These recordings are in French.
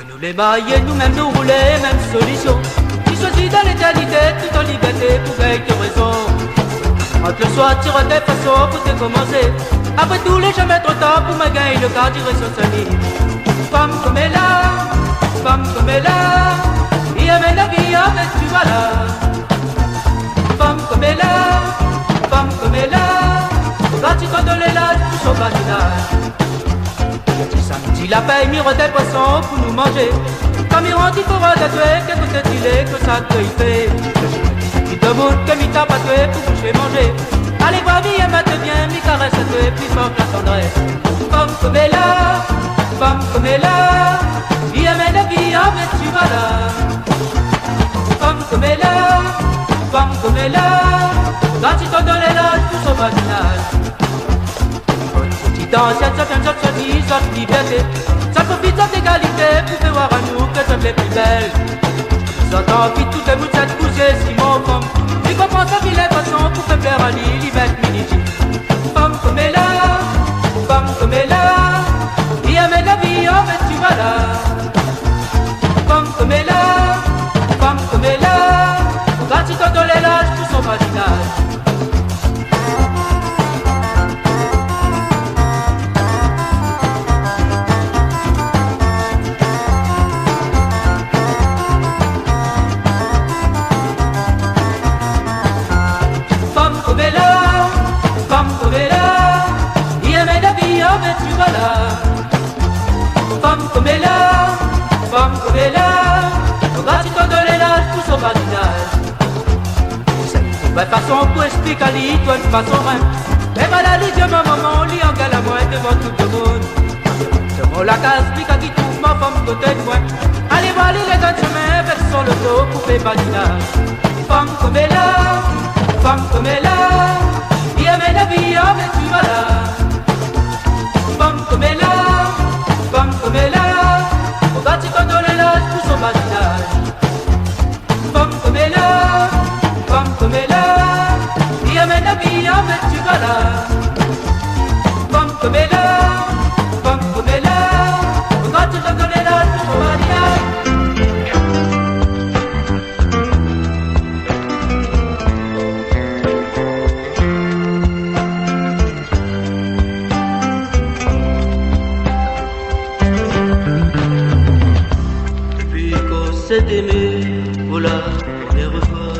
Nous les mailles, nous-mêmes nous rouler, même solution. Qui choisit dans l'éternité, tout en liberté, pour gagner raison. Entre le soir, tire des façons pour te commencer. Après tout, les jamais trop tard pour me gagner le cas direction sa vie. Femme comme elle a, femme comme elle a, il aime la vie avec tu voilà. Femme comme elle a, femme comme elle a, quand tu condamnes l'âge pour son badinage. Samedi la paille, mire des poissons pour nous manger. Comme il rentre, il faudra tatouer, que tout est il que ça te y fait. Il te montre que m'y t'a pas tué pour coucher manger. Allez voir, vie, elle te bien, m'y caresse à tuer, puis fort la tendresse. Femme comme elle a, femme comme elle a, il aime la vie avec tu vas là. Femme comme elle a, femme comme elle a, quand tu t'en donnes l'âge pour son badinage. Dans cette certaine vie, cette liberté, ça profite de cette égalité pour faire voir à nous que sommes les plus belles. Nous entend envie de toutes les bouts de cette poussée, si mon femme, il comprend sa vie, les façons pour faire plaire à l'île, mettre mini-jean. Femme comme elle a, femme comme elle a, il aime la vie, en fait tu vas là. Femme comme elle a, femme comme elle a, quand tu t'en donnes l'âge pour son badinage. Femme comme elle a, femme comme elle a, quand tu t'en donnes l'âge pour son badinage. C'est une belle façon pour expliquer à lui, toi une façon même. Mais voilà, lui, Dieu, ma maman, lui en gala moi devant tout le monde. Ce mot la case, lui, quand il trouve ma femme côté de moi. Allez voir les dans le chemin, vers son le dos pour faire badinage. Femme comme elle a, femme comme elle a, il aime la vie, avec tu vas là. Femme comme elle a, femme comme elle a, on va t'y donner l'âge pour son badinage. Femme comme elle a, femme comme elle a, il amène la vie avec tu vas là. Femme comme elle a, femme comme elle a, on va t'y donner l'âge pour son badinage. C'est aimé pour la première fois.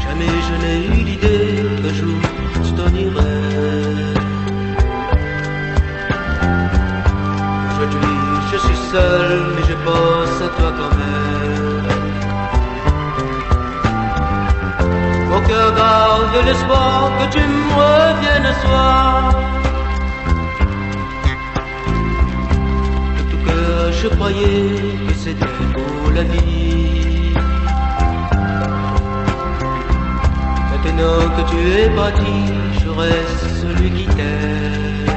Jamais je n'ai eu l'idée qu'un jour je t'en irais. Aujourd'hui je suis seul mais je pense à toi quand même. Mon cœur garde l'espoir que tu me reviennes un soir. Je croyais que c'était pour la vie. Maintenant que tu es parti, je reste celui qui t'aime.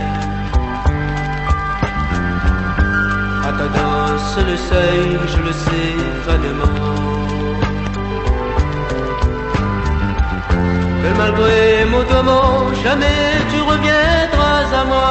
Attendant sur le seuil, je le sais vaguement. Mais malgré mon tourment, jamais tu reviendras à moi.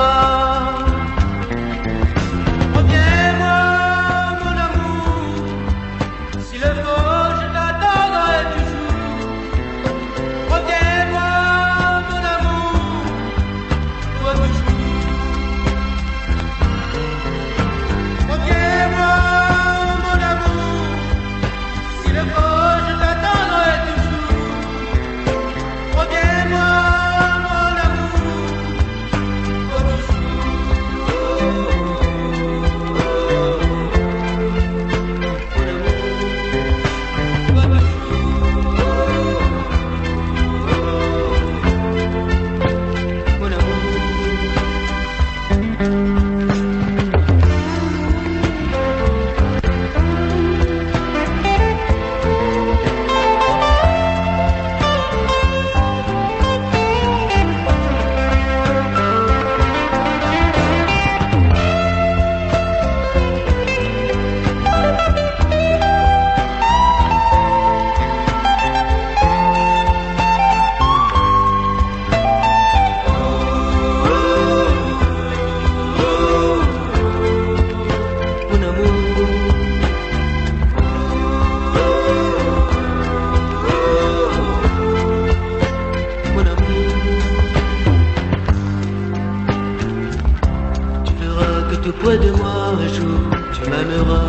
tout près de moi, un jour tu m'aimeras.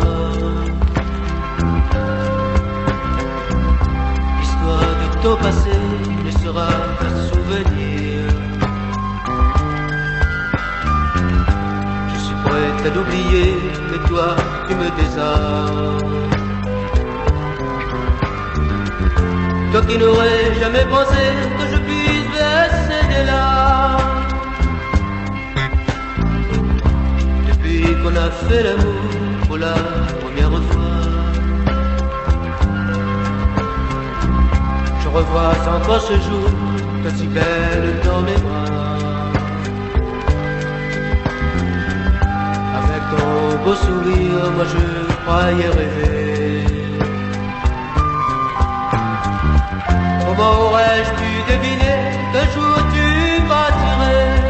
L'histoire de ton passé ne sera qu'un souvenir. Je suis prête à l'oublier, mais toi tu me désarmes. Toi qui n'aurais jamais pensé que je puisse verser des larmes. Depuis qu'on a fait l'amour pour la première fois, je revois encore ce jour, toi si belle dans mes bras. Avec ton beau sourire, moi je croyais rêver. Comment aurais-je pu deviner qu'un jour tu partirais?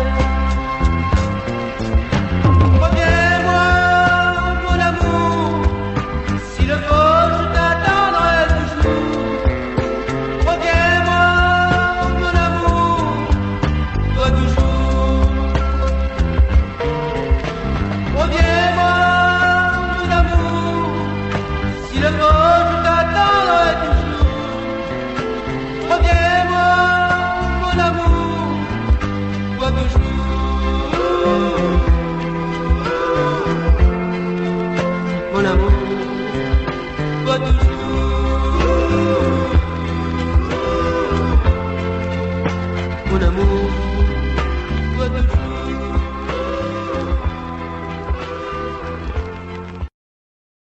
Reviens-moi, mon amour, s'il le faut, je t'attendrai toujours. Reviens-moi, mon amour, toi toujours. Reviens-moi, mon amour, s'il le faut, je t'attendrai toujours. Reviens-moi, mon amour, toi toujours. Mon amour, toi toujours. Mon amour.